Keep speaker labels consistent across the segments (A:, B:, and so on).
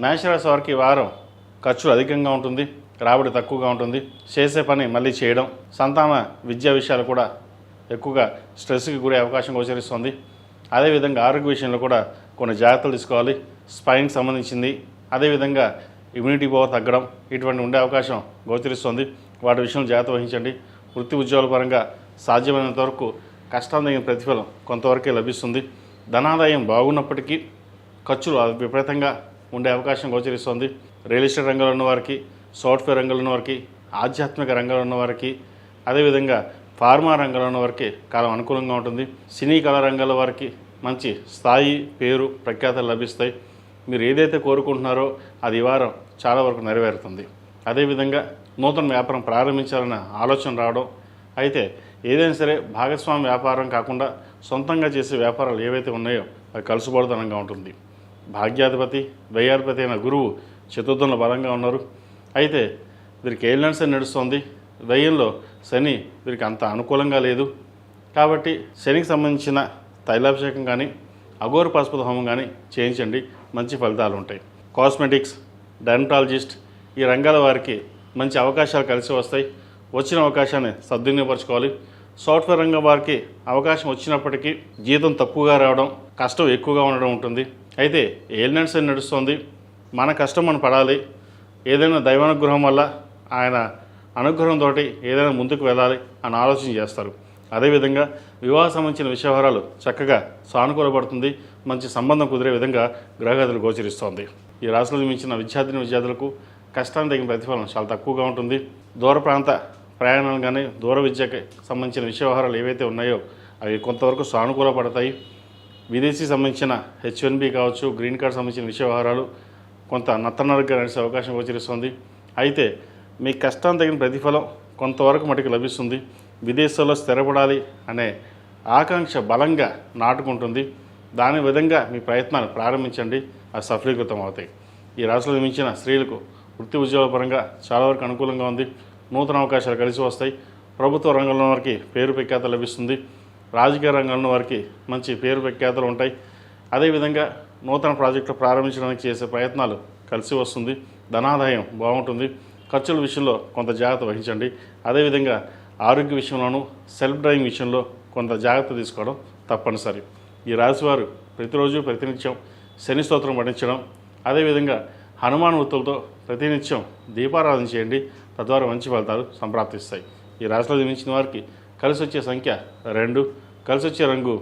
A: మేషరాశి వారికి వారం ఖర్చులు అధికంగా ఉంటుంది, రాబడి తక్కువగా ఉంటుంది. చేసే పని మళ్ళీ చేయడం, సంతాన విద్యా విషయాలు కూడా ఎక్కువగా స్ట్రెస్కి గురే అవకాశం గోచరిస్తుంది. అదేవిధంగా ఆరోగ్య విషయంలో కూడా కొన్ని జాగ్రత్తలు తీసుకోవాలి. స్పైన్కి సంబంధించింది, అదేవిధంగా ఇమ్యూనిటీ పవర్ తగ్గడం ఇటువంటి ఉండే అవకాశం గోచరిస్తుంది. వాటి విషయంలో జాగ్రత్త వహించండి. వృత్తి ఉద్యోగాల పరంగా సాధ్యమైనంత వరకు కష్టం తగిన ప్రతిఫలం కొంతవరకే లభిస్తుంది. ధనాదాయం బాగున్నప్పటికీ ఖర్చులు విపరీతంగా ఉండే అవకాశం గోచరిస్తుంది. రియల్ ఎస్టేట్ రంగంలో ఉన్న వారికి, సాఫ్ట్వేర్ రంగంలో ఉన్న వారికి, ఆధ్యాత్మిక రంగంలో ఉన్న వారికి, అదేవిధంగా ఫార్మా రంగంలో ఉన్న వారికి కాలం అనుకూలంగా ఉంటుంది. సినీ కళా రంగాల వారికి మంచి స్థాయి, పేరు, ప్రఖ్యాతలు లభిస్తాయి. మీరు ఏదైతే కోరుకుంటున్నారో అది ఈ వారం చాలా వరకు నెరవేరుతుంది. అదేవిధంగా నూతన వ్యాపారం ప్రారంభించాలన్న ఆలోచన రావడం, అయితే ఏదైనా సరే భాగస్వామి వ్యాపారం కాకుండా సొంతంగా చేసే వ్యాపారాలు ఏవైతే ఉన్నాయో అవి కలుసుబడుతనంగా ఉంటుంది. భాగ్యాధిపతి, వ్యయాధిపతి అయిన గురువు చతుర్థంలో బలంగా ఉన్నారు. అయితే వీరికి ఏలినట్స్ నడుస్తుంది. వ్యయంలో శని వీరికి అంత అనుకూలంగా లేదు. కాబట్టి శనికి సంబంధించిన తైలాభిషేకం కానీ, అఘోర పాశుపత హోమం కానీ చేయించండి, మంచి ఫలితాలు ఉంటాయి. కాస్మెటిక్స్, డెర్మటాలజిస్ట్ ఈ రంగాల వారికి మంచి అవకాశాలు కలిసి వస్తాయి. వచ్చిన అవకాశాన్ని సద్వినియోగపరచుకోవాలి. సాఫ్ట్వేర్ రంగం వారికి అవకాశం వచ్చినప్పటికీ జీతం తక్కువగా రావడం, కష్టం ఎక్కువగా ఉండడం ఉంటుంది. అయితే ఏలినట్స్ నడుస్తుంది. మన కష్టం మనం పడాలి. ఏదైనా దైవానుగ్రహం వల్ల, ఆయన అనుగ్రహంతో ఏదైనా ముందుకు వెళ్ళాలి అని ఆలోచన చేస్తారు. అదేవిధంగా వివాహ సంబంధించిన విషయవరాలు చక్కగా సానుకూలపడుతుంది. మంచి సంబంధం కుదిరే విధంగా గ్రహగతులు గోచరిస్తోంది. ఈ రాశిలో జన్మించిన విద్యార్థులకు కష్టానికి తగిన ప్రతిఫలం చాలా తక్కువగా ఉంటుంది. దూర ప్రాంత ప్రయాణాలు కానీ, దూర విద్యకి సంబంధించిన విషయవహారాలు ఏవైతే ఉన్నాయో అవి కొంతవరకు సానుకూలపడతాయి. విదేశీ సంబంధించిన H1B కావచ్చు, గ్రీన్ కార్డ్ సంబంధించిన విషయవహారాలు కొంత నత్తనరుగ్గా నడిచే అవకాశం గోచరిస్తుంది. అయితే మీ కష్టం తగిన ప్రతిఫలం కొంతవరకు మటుకు లభిస్తుంది. విదేశాల్లో స్థిరపడాలి అనే ఆకాంక్ష బలంగా నాటుకుంటుంది. దాని విధంగా మీ ప్రయత్నాలు ప్రారంభించండి, అవి సఫలీకృతం అవుతాయి. ఈ రాశిలో జన్మించిన స్త్రీలకు వృత్తి ఉద్యోగాల పరంగా చాలా వరకు అనుకూలంగా ఉంది. నూతన అవకాశాలు కలిసి వస్తాయి. ప్రభుత్వ రంగంలో వారికి పేరు ప్రఖ్యాతలు లభిస్తుంది. రాజకీయ రంగంలో వారికి మంచి పేరు ప్రఖ్యాతలు ఉంటాయి. అదేవిధంగా నూతన ప్రాజెక్టులు ప్రారంభించడానికి చేసే ప్రయత్నాలు కలిసి వస్తుంది. ధనాదాయం బాగుంటుంది. ఖర్చుల విషయంలో కొంత జాగ్రత్త వహించండి. అదేవిధంగా ఆరోగ్య విషయంలోనూ, సెల్ఫ్ డ్రైవింగ్ విషయంలో కొంత జాగ్రత్త తీసుకోవడం తప్పనిసరి. ఈ రాశివారు ప్రతిరోజు ప్రతినిత్యం శని స్తోత్రం పఠించడం, అదేవిధంగా హనుమాన్ వృత్తులతో ప్రతినిత్యం దీపారాధన చేయండి. తద్వారా మంచి ఫలితాలు సంప్రాప్తిస్తాయి. ఈ రాశిలో జన్మించిన వారికి కలిసి వచ్చే సంఖ్య 2, కలిసి వచ్చే రంగు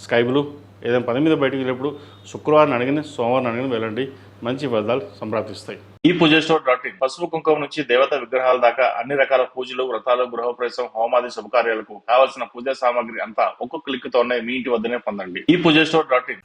A: స్కై బ్లూ. ఏదైనా పని మీద బయటకు వెళ్ళినప్పుడు శుక్రవారం అడిగిన, సోమవారం అడిగిన వెళ్ళండి, మంచి ఫలితాలు సంప్రాప్తిస్తాయి. ఈ పూజస్టోర్.in పసుపు కుంకుమ నుంచి దేవత విగ్రహాల దాకా అన్ని రకాల పూజలు, వ్రతాలు, గృహప్రవేశం, హోమాది శుభకార్యాలకు కావలసిన పూజా సామాగ్రి అంతా ఒక్కొక్క క్లిక్ తోనే మీ ఇంటి వద్దనే పొందండి. ఈ పూజస్టోర్.in